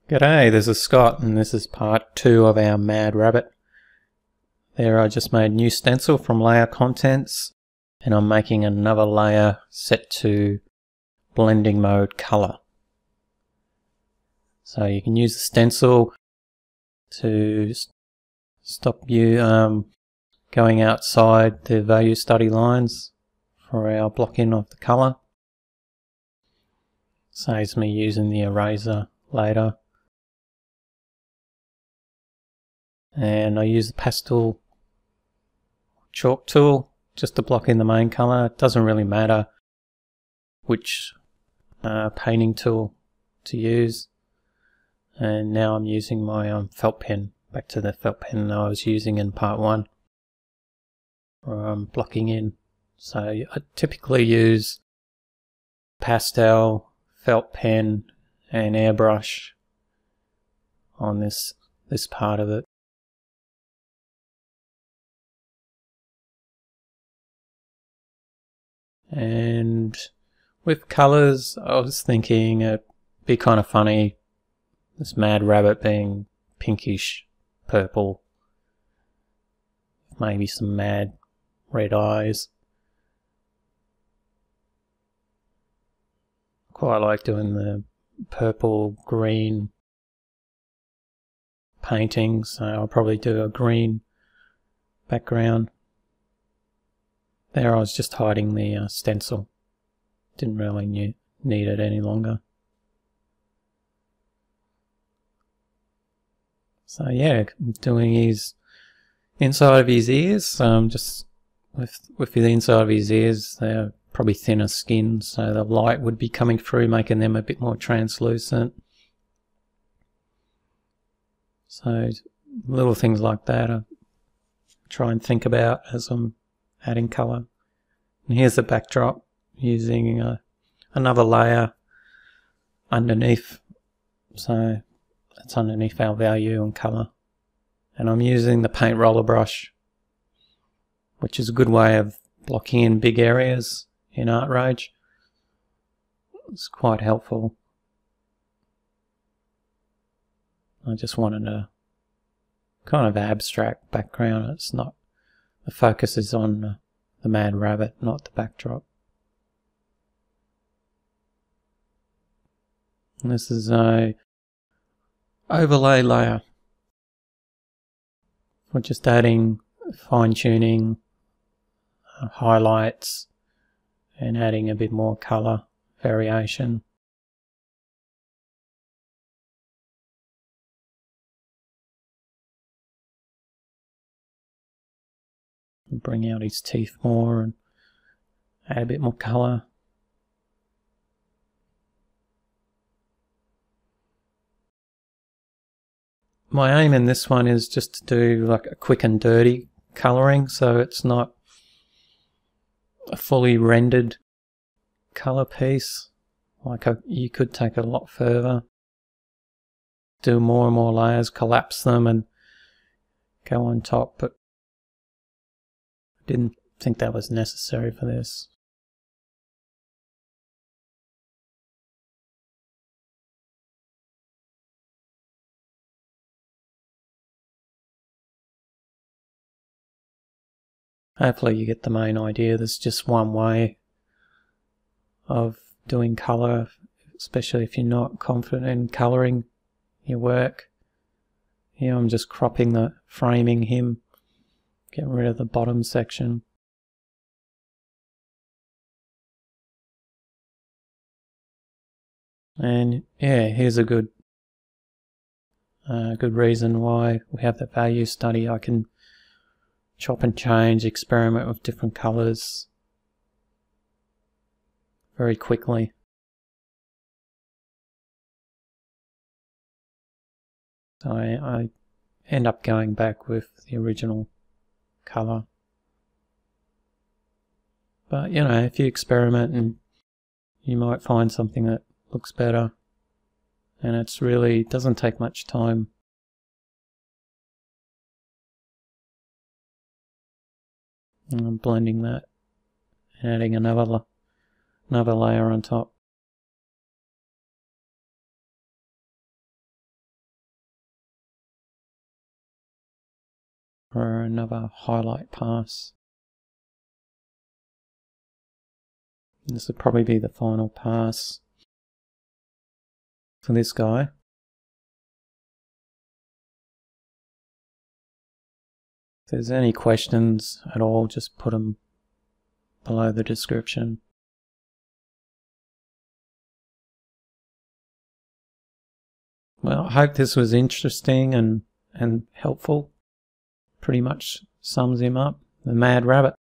G'day, this is Scott and this is part 2 of our Mad Rabbit. There, I just made a new stencil from layer contents and I'm making another layer set to blending mode color. So you can use the stencil to stop you going outside the value study lines for our blocking of the color. Saves me using the eraser later. And I use the pastel chalk tool just to block in the main color. It doesn't really matter which painting tool to use. And now I'm using my felt pen, back to the felt pen I was using in part 1 for blocking in. So I typically use pastel, felt pen and airbrush on this part of it. And with colours, I was thinking it'd be kind of funny, this Mad Rabbit being pinkish purple, maybe some mad red eyes. Quite like doing the purple green painting, so I'll probably do a green background. There I was just hiding the stencil. Didn't really need it any longer. So yeah, doing his inside of his ears. Just with the inside of his ears, they're probably thinner skin, so the light would be coming through, making them a bit more translucent. So little things like that I try and think about as I'm adding colour. And here's the backdrop using another layer underneath, so that's underneath our value and colour. And I'm using the paint roller brush, which is a good way of blocking in big areas in Artrage. It's quite helpful. I just wanted a kind of abstract background. It's not, the focus is on the Mad Rabbit, not the backdrop. And this is a overlay layer for just adding fine-tuning, highlights, and adding a bit more colour variation. Bring out his teeth more and add a bit more colour. My aim in this one is just to do like a quick and dirty colouring, so it's not a fully rendered colour piece. Like you could take it a lot further, do more and more layers, collapse them and go on top, but didn't think that was necessary for this. Hopefully you get the main idea. There's just one way of doing colour, especially if you're not confident in colouring your work. Here I'm just framing him, getting rid of the bottom section. And yeah, here's a good reason why we have the value study. I can chop and change, experiment with different colours very quickly. So I end up going back with the original colour. But you know, if you experiment, and you might find something that looks better, and it's really doesn't take much time. And I'm blending that and adding another layer on top. for another highlight pass. This would probably be the final pass for this guy. If there's any questions at all, just put them below the description. Well, I hope this was interesting and helpful. Pretty much sums him up, the mad rabbit.